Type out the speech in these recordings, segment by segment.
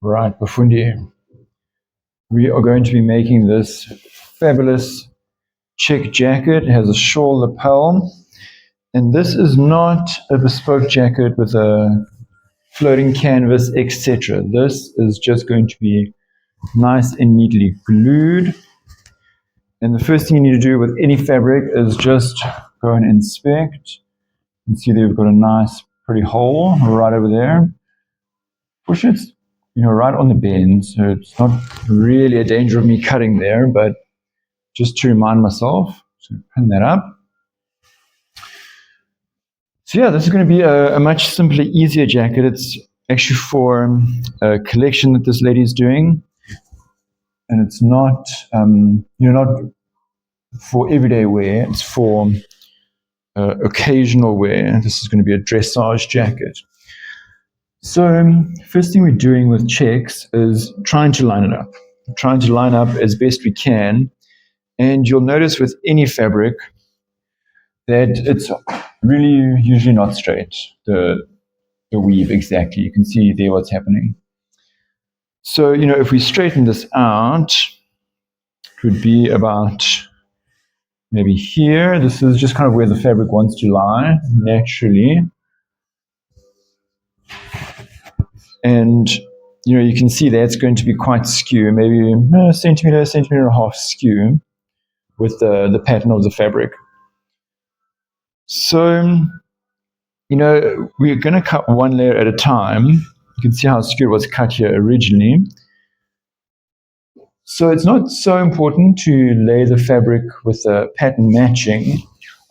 Right, Bafundi, we are going to be making this fabulous check jacket. It has a shawl lapel, and this is not a bespoke jacket with a floating canvas, etc. This is just going to be nice and neatly glued. And the first thing you need to do with any fabric is just go and inspect. You can see that we've got a nice, pretty hole right over there. Fortunately, it's right on the bend, so it's not really a danger of me cutting there, but just to remind myself, so pin that up. So yeah, this is going to be a much simpler, easier jacket. It's actually for a collection that this lady is doing, and it's not, not for everyday wear. It's for occasional wear. This is going to be a dressage jacket. So first thing we're doing with checks is trying to line it up. Trying to line up as best we can. And you'll notice with any fabric that it's really usually not straight, the weave exactly. You can see there what's happening. So, if we straighten this out, it would be about maybe here. This is just kind of where the fabric wants to lie naturally. And, you can see that's going to be quite skew, maybe a centimeter and a half skew with the pattern of the fabric. So, we're going to cut one layer at a time. You can see how skewed was cut here originally. So it's not so important to lay the fabric with the pattern matching.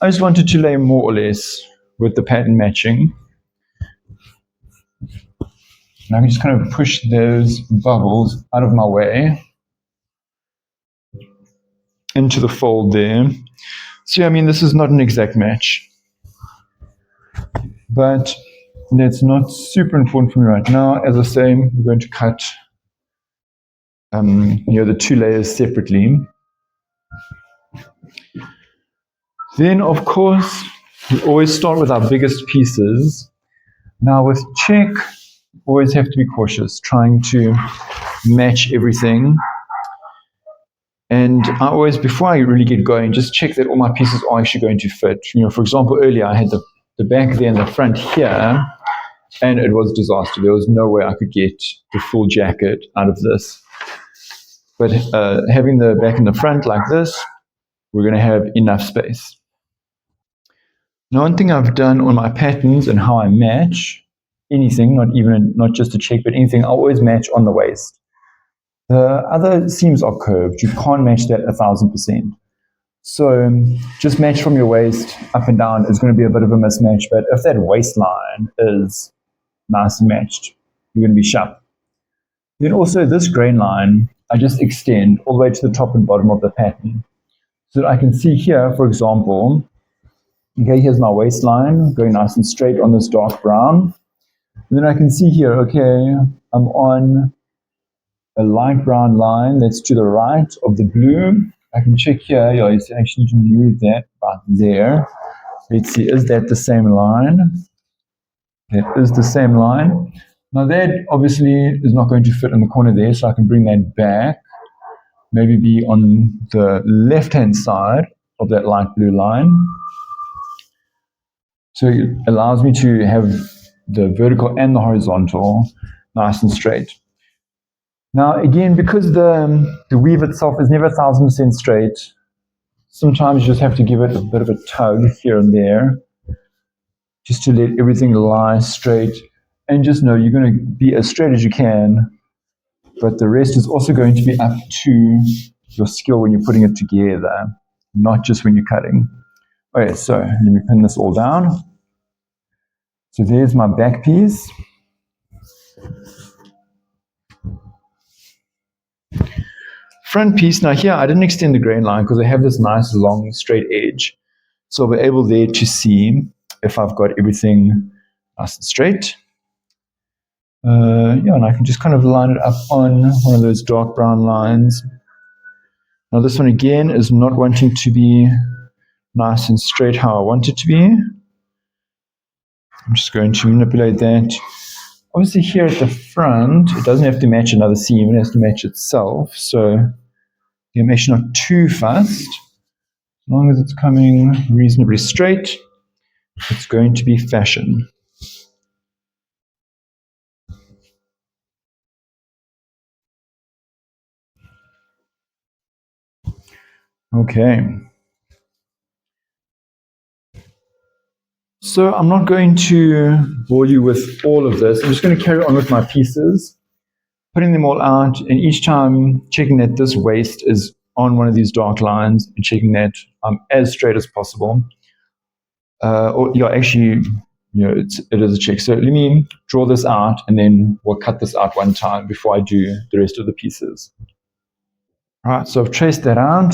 I just wanted to lay more or less with the pattern matching. And I can just kind of push those bubbles out of my way into the fold there. So, this is not an exact match. But that's not super important for me right now. As I say, we're going to cut the two layers separately. Then, of course, we always start with our biggest pieces. Now with check, always have to be cautious, trying to match everything. And I always, before I really get going, just check that all my pieces are actually going to fit. For example, earlier I had the back there and the front here, and it was a disaster. There was no way I could get the full jacket out of this. But having the back and the front like this, we're going to have enough space. Now, one thing I've done on my patterns and how I match anything, not just a check, but anything, I always match on the waist. The other seams are curved. You can't match that 1,000%. So just match from your waist up and down is going to be a bit of a mismatch. But if that waistline is nice and matched, you're going to be sharp. Then also this grain line, I just extend all the way to the top and bottom of the pattern. So that I can see here, for example, okay, here's my waistline going nice and straight on this dark brown. And then I can see here, okay, I'm on a light brown line that's to the right of the blue. I can check here, you actually need to move that about there. Let's see, is that the same line? That is the same line. Now that obviously is not going to fit in the corner there, so I can bring that back, maybe be on the left-hand side of that light blue line. So it allows me to have the vertical and the horizontal nice and straight. Now again, because the weave itself is never 1,000% straight, sometimes you just have to give it a bit of a tug here and there, just to let everything lie straight. And just know you're going to be as straight as you can, but the rest is also going to be up to your skill when you're putting it together, not just when you're cutting. Okay, so let me pin this all down. So there's my back piece. Front piece, now here I didn't extend the grain line because I have this nice long straight edge. So I'll be able there to see if I've got everything nice and straight. And I can just kind of line it up on one of those dark brown lines. Now this one again is not wanting to be nice and straight how I want it to be. I'm just going to manipulate that obviously here at the front, it doesn't have to match another seam, it has to match itself. So I'm actually not too fast. As long as it's coming reasonably straight, it's going to be fashion. Okay. So I'm not going to bore you with all of this. I'm just going to carry on with my pieces, putting them all out, and each time checking that this waist is on one of these dark lines and checking that I'm as straight as possible. Actually, it is a check. So let me draw this out, and then we'll cut this out one time before I do the rest of the pieces. All right, so I've traced that out.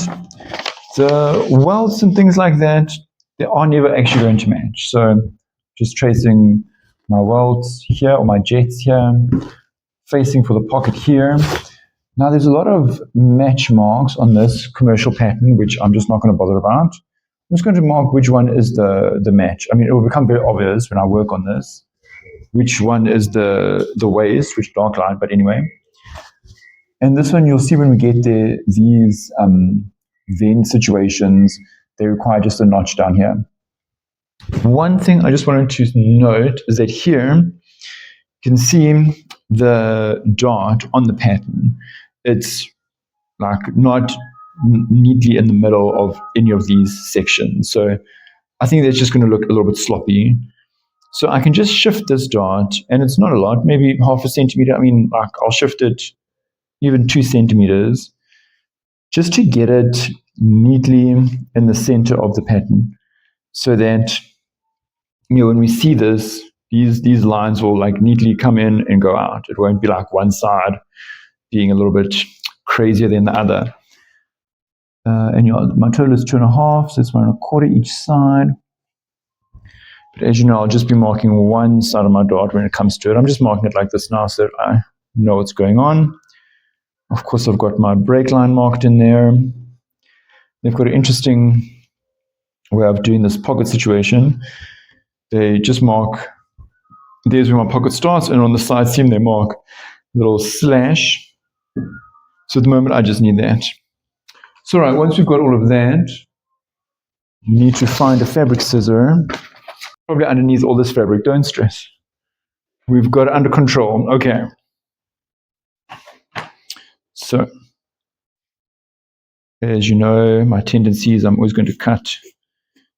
The welts and things like that, they are never actually going to match. So just tracing my welts here or my jets here, facing for the pocket here. Now there's a lot of match marks on this commercial pattern, which I'm just not going to bother about. I'm just going to mark which one is the match. I mean, it will become very obvious when I work on this, which one is the waist, which dark line, but anyway. And this one, you'll see when we get there, these vent situations, they require just a notch down here. One thing I just wanted to note is that here, you can see the dot on the pattern. It's like not neatly in the middle of any of these sections. So I think that's just going to look a little bit sloppy. So I can just shift this dot, and it's not a lot, maybe half a centimeter. I mean, like I'll shift it even 2 centimeters, just to get it neatly in the center of the pattern, so that when we see this, these lines will like neatly come in and go out. It won't be like one side being a little bit crazier than the other. And my total is 2.5, so it's 1.25 each side. But as you know, I'll just be marking one side of my dot when it comes to it. I'm just marking it like this now so that I know what's going on. Of course, I've got my break line marked in there. They've got an interesting way of doing this pocket situation. They just mark, there's where my pocket starts, and on the side seam they mark a little slash. So at the moment I just need that. So right, once we've got all of that, you need to find a fabric scissor, probably underneath all this fabric, don't stress. We've got it under control, okay. So, as you know, my tendency is I'm always going to cut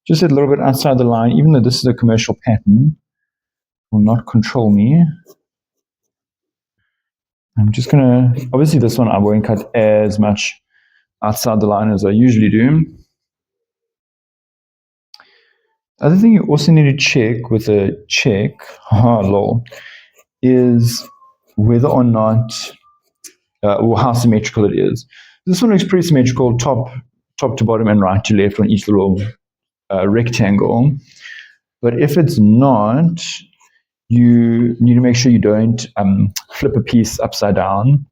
just a little bit outside the line, even though this is a commercial pattern, will not control me. I'm just going to, obviously this one I won't cut as much outside the line as I usually do. Other thing you also need to check with a check, is whether or not, or how symmetrical it is. This one looks pretty symmetrical, top to bottom and right to left on each little rectangle. But if it's not, you need to make sure you don't flip a piece upside down.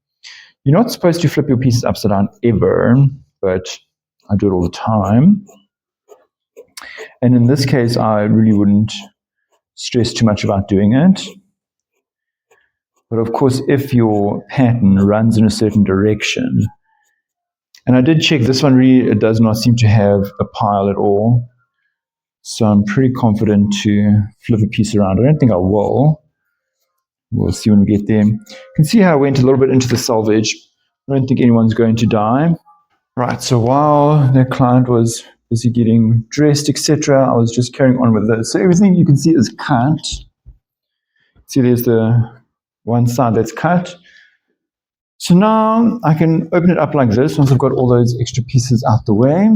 You're not supposed to flip your pieces upside down ever, but I do it all the time. And in this case, I really wouldn't stress too much about doing it. But of course, if your pattern runs in a certain direction, and I did check, this one really, it does not seem to have a pile at all. So I'm pretty confident to flip a piece around. I don't think I will. We'll see when we get there. You can see how I went a little bit into the selvage. I don't think anyone's going to die. Right, so while the client was busy getting dressed, etc., I was just carrying on with this. So everything you can see is cut. See, there's the one side that's cut. So now I can open it up like this once I've got all those extra pieces out the way.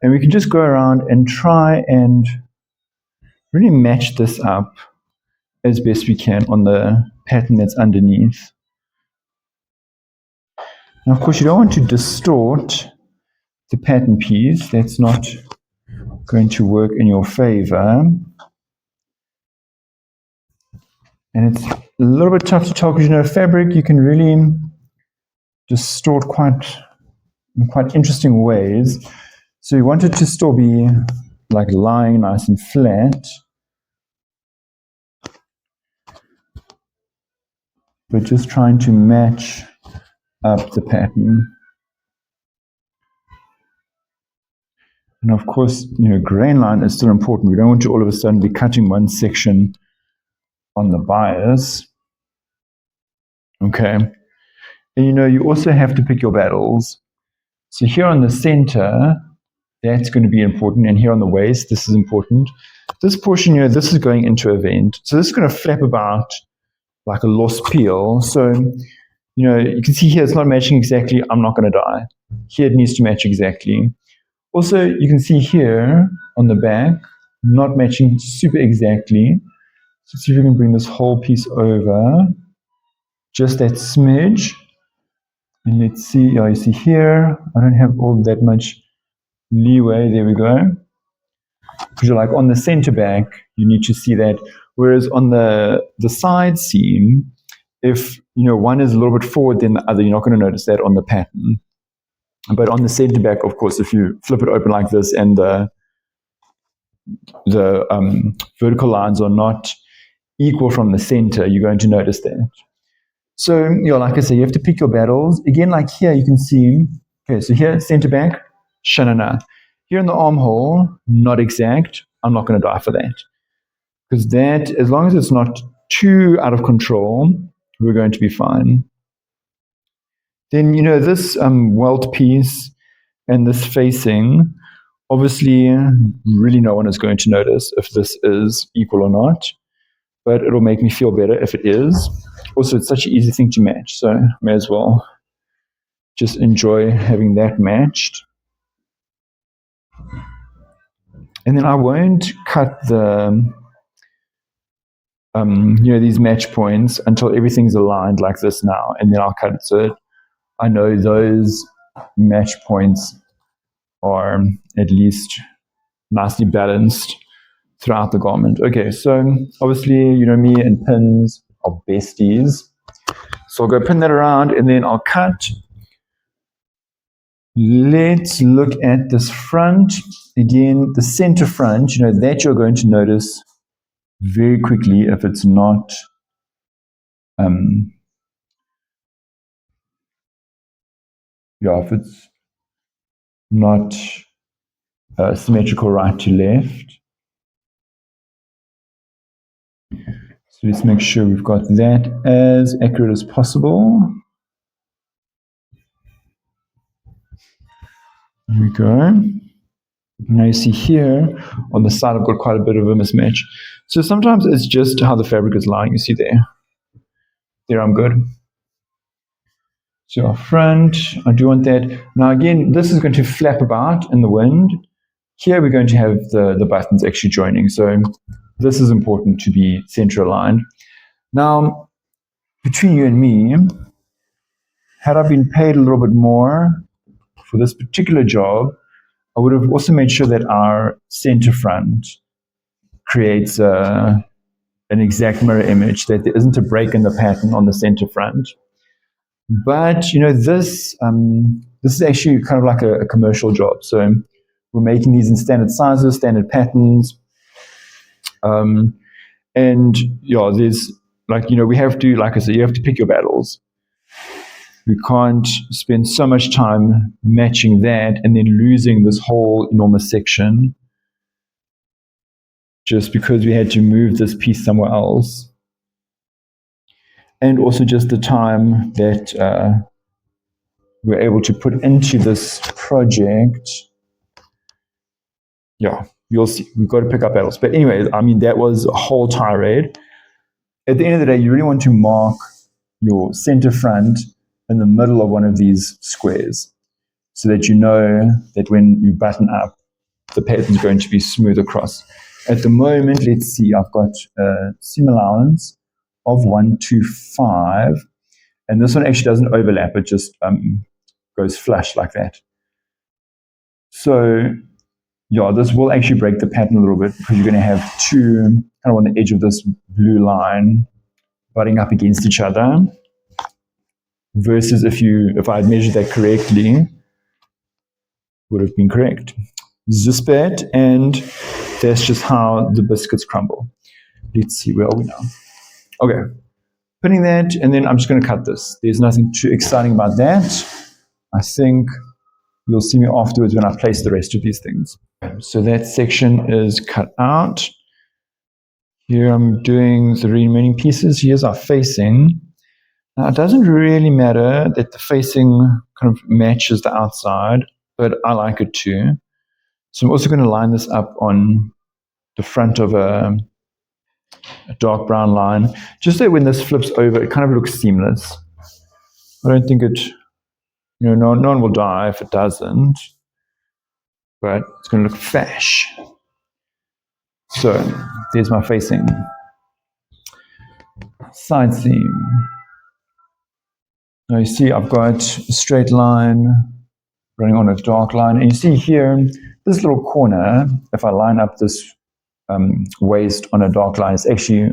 And we can just go around and try and really match this up as best we can on the pattern that's underneath. Now, of course, you don't want to distort the pattern piece. That's not going to work in your favor. And it's a little bit tough to tell because, fabric, you can really distort in quite interesting ways. So you want it to still be like lying nice and flat. but just trying to match up the pattern. And of course, grain line is still important. We don't want to all of a sudden be cutting one section on the bias. Okay. And you also have to pick your battles. So here on the center, that's going to be important. And here on the waist, this is important. This portion here, this is going into a vent. So this is going to flap about like a lost peel. So, you can see here it's not matching exactly. I'm not going to die. Here it needs to match exactly. Also, you can see here on the back, not matching super exactly. So see if we can bring this whole piece over. Just that smidge. And let's see, you see here, I don't have all that much leeway. There we go. Because you're like on the center back, you need to see that. Whereas on the side seam, if one is a little bit forward than the other, you're not going to notice that on the pattern. But on the center back, of course, if you flip it open like this and the vertical lines are not equal from the center, you're going to notice that. So, like I say, you have to pick your battles. Again, like here, you can see, okay, so here, center back, shanana. Here in the armhole, not exact. I'm not going to die for that. Because that, as long as it's not too out of control, we're going to be fine. Then, this welt piece and this facing, obviously, really no one is going to notice if this is equal or not. But it'll make me feel better if it is. Also, it's such an easy thing to match, so may as well just enjoy having that matched. And then I won't cut the, these match points until everything's aligned like this now, and then I'll cut it so I know those match points are at least nicely balanced throughout the garment. Okay, so obviously, me and pins are besties. So I'll go pin that around and then I'll cut. Let's look at this front. Again, the center front, that you're going to notice very quickly if it's not if it's not symmetrical right to left. So let's make sure we've got that as accurate as possible. There we go. Now you see here on the side I've got quite a bit of a mismatch. So sometimes it's just how the fabric is lying. You see there. There I'm good. So our front, I do want that. Now again, this is going to flap about in the wind. Here we're going to have the buttons actually joining. So this is important to be center aligned. Now, between you and me, had I been paid a little bit more for this particular job, I would have also made sure that our center front creates an exact mirror image, that there isn't a break in the pattern on the center front. But, this is actually kind of like a commercial job. So we're making these in standard sizes, standard patterns. And, there's we have to, like I said, you have to pick your battles. We can't spend so much time matching that and then losing this whole enormous section just because we had to move this piece somewhere else. And also just the time that we're able to put into this project. Yeah, you'll see. We've got to pick up battles. But anyway, that was a whole tirade. At the end of the day, you really want to mark your center front in the middle of one of these squares so that you know that when you button up, the pattern is going to be smooth across. At the moment, let's see, I've got a seam allowance of 125, and this one actually doesn't overlap, it just goes flush like that. So, this will actually break the pattern a little bit because you're going to have two kind of on the edge of this blue line butting up against each other. Versus if I had measured that correctly, would have been correct. Zispat, and that's just how the biscuits crumble. Let's see, where are we now? Okay, pinning that, and then I'm just going to cut this. There's nothing too exciting about that. I think you'll see me afterwards when I place the rest of these things. So that section is cut out. Here I'm doing the remaining pieces. Here's our facing. Now, it doesn't really matter that the facing kind of matches the outside, but I like it too. So I'm also going to line this up on the front of a dark brown line, just so when this flips over, it kind of looks seamless. I don't think it, no one will die if it doesn't, but it's going to look fash. So there's my facing. Side seam. Now you see I've got a straight line running on a dark line, and you see here, this little corner, if I line up this waist on a dark line, it's actually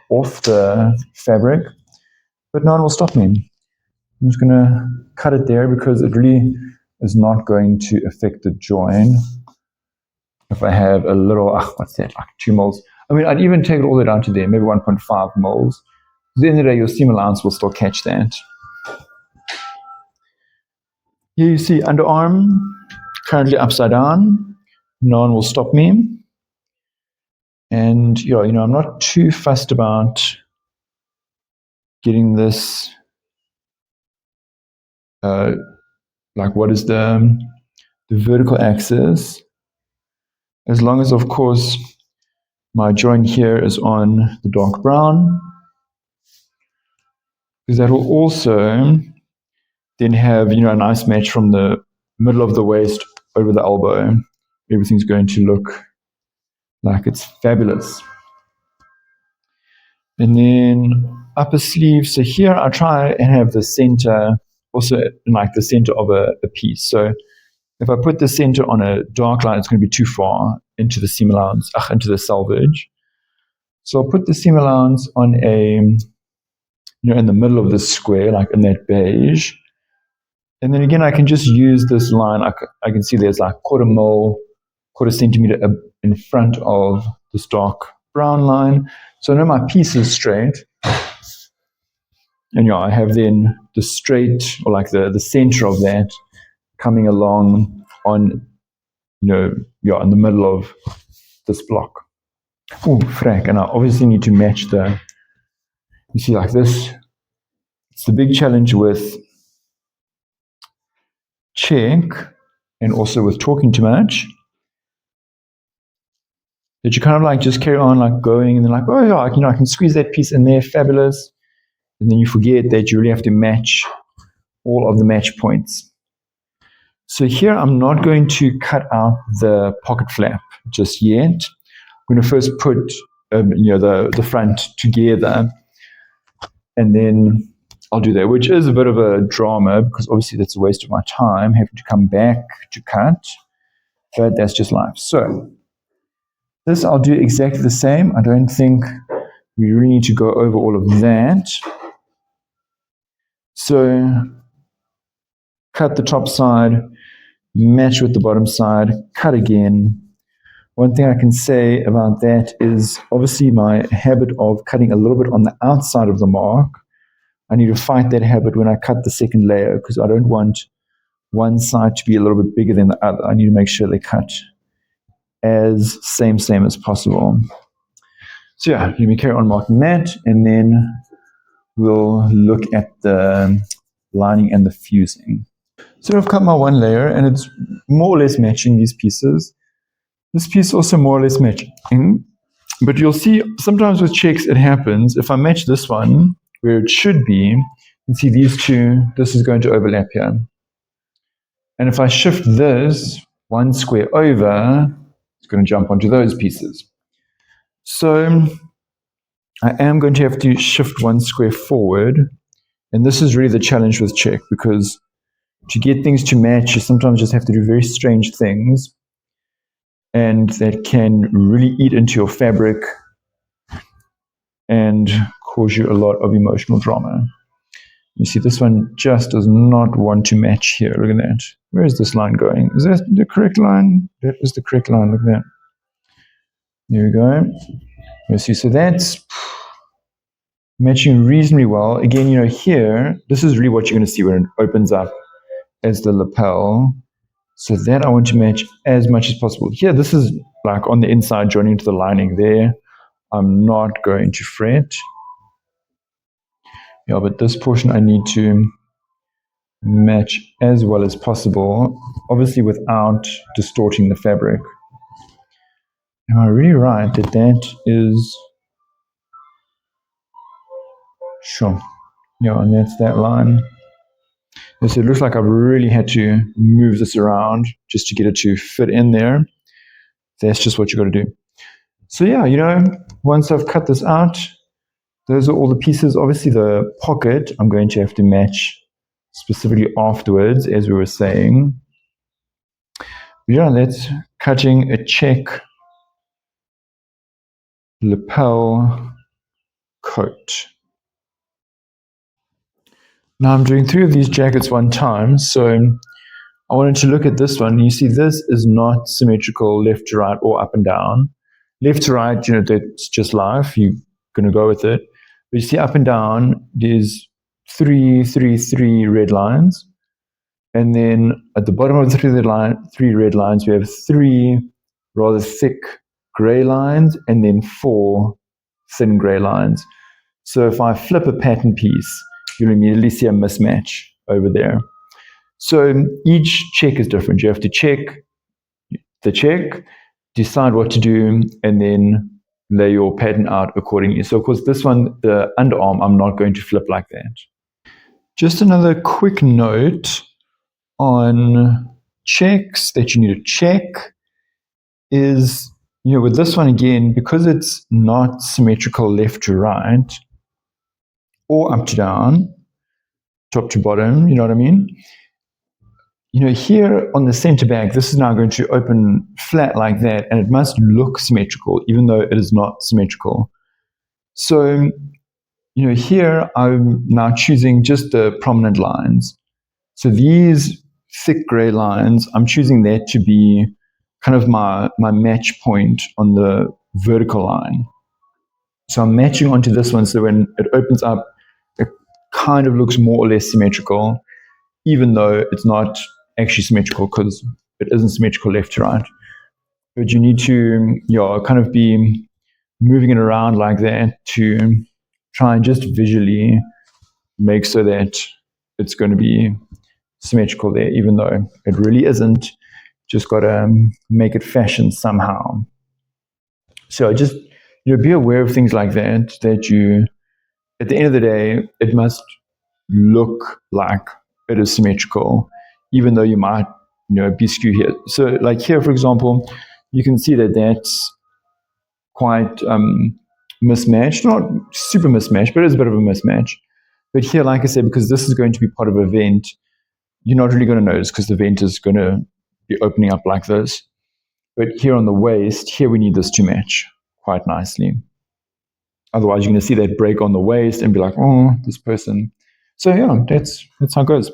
off the fabric, but no one will stop me. I'm just going to cut it there because it really is not going to affect the join. If I have a little, what's that, like 2 mils. I mean, I'd even take it all the way down to there, maybe 1.5 mils. At the end of the day, your seam allowance will still catch that. Here you see underarm, currently upside down. No one will stop me. And, I'm not too fussed about getting this, like what is the vertical axis, as long as, of course, my join here is on the dark brown, because that will also then have, a nice match from the middle of the waist over the elbow. Everything's going to look like it's fabulous. And then upper sleeve. So here I try and have the center also like the center of a piece. So if I put the center on a dark line, it's going to be too far into the seam allowance, into the selvage. So I'll put the seam allowance on a, in the middle of the square, like in that beige. And then again, I can just use this line. I can see there's like quarter centimeter in front of this dark brown line. So I know my piece is straight. And I have then the straight, or like the center of that coming along on, in the middle of this block. Oh, frack. And I obviously need to match you see, like this. It's the big challenge with check and also with talking too much, that you kind of like just carry on like going and then like, oh yeah, I can squeeze that piece in there, fabulous. And then you forget that you really have to match all of the match points. So here I'm not going to cut out the pocket flap just yet. I'm going to first put the front together, and then I'll do that, which is a bit of a drama because obviously that's a waste of my time having to come back to cut, but that's just life. So this I'll do exactly the same. I don't think we really need to go over all of that. So cut the top side, match with the bottom side, cut again. One thing I can say about that is obviously my habit of cutting a little bit on the outside of the mark. I need to fight that habit when I cut the second layer because I don't want one side to be a little bit bigger than the other. I need to make sure they cut as same as possible. So yeah, let me carry on marking that, and then we'll look at the lining and the fusing. So I've cut my one layer, and it's more or less matching these pieces. This piece also more or less matching, but you'll see sometimes with checks it happens. If I match this one where it should be, you can see these two, this is going to overlap here. And if I shift this one square over, it's going to jump onto those pieces. So I am going to have to shift one square forward. And this is really the challenge with check, because to get things to match, you sometimes just have to do very strange things. And that can really eat into your fabric and cause you a lot of emotional drama. You see, this one just does not want to match here. Look at that. Where is this line going? Is that the correct line? That is the correct line. Look at that. There we go. You see, so that's matching reasonably well. Again, here, this is really what you're going to see when it opens up as the lapel. So that I want to match as much as possible. Here, this is like on the inside joining to the lining there. I'm not going to fret. Yeah, but this portion I need to match as well as possible, obviously without distorting the fabric. Am I really right that that is... Sure. Yeah, and that's that line. So it looks like I've really had to move this around just to get it to fit in there. That's just what you got to do. So yeah, once I've cut this out, those are all the pieces. Obviously the pocket, I'm going to have to match specifically afterwards, as we were saying. But yeah, that's cutting a check lapel coat. Now I'm doing 3 of these jackets one time, so I wanted to look at this one. You see, this is not symmetrical left to right or up and down. Left to right, that's just life. You're going to go with it. But you see, up and down, there's 3 red lines. And then at the bottom of the 3 red lines, we have 3 rather thick gray lines and then 4 thin gray lines. So if I flip a pattern piece, you'll immediately see a mismatch over there. So each check is different. You have to check the check, decide what to do, and then lay your pattern out accordingly. So of course this one, the underarm, I'm not going to flip like that. Just another quick note on checks that you need to check is, with this one again, because it's not symmetrical left to right or up to down, top to bottom, you know what I mean? Here on the center back, this is now going to open flat like that, and it must look symmetrical, even though it is not symmetrical. So, here I'm now choosing just the prominent lines. So these thick gray lines, I'm choosing that to be kind of my match point on the vertical line. So I'm matching onto this one, so when it opens up, it kind of looks more or less symmetrical, even though it's not actually symmetrical because it isn't symmetrical left to right. But you need to kind of be moving it around like that to try and just visually make so that it's going to be symmetrical there, even though it really isn't. Just got to make it fashion somehow. So just be aware of things like that, that you, at the end of the day, it must look like it is symmetrical, even though you might be skewed here. So like here, for example, you can see that that's quite mismatched, not super mismatched, but it's a bit of a mismatch. But here, like I said, because this is going to be part of a vent, you're not really going to notice because the vent is going to be opening up like this. But here on the waist, here we need this to match quite nicely. Otherwise, you're going to see that break on the waist and be like, oh, this person. So yeah, that's how it goes.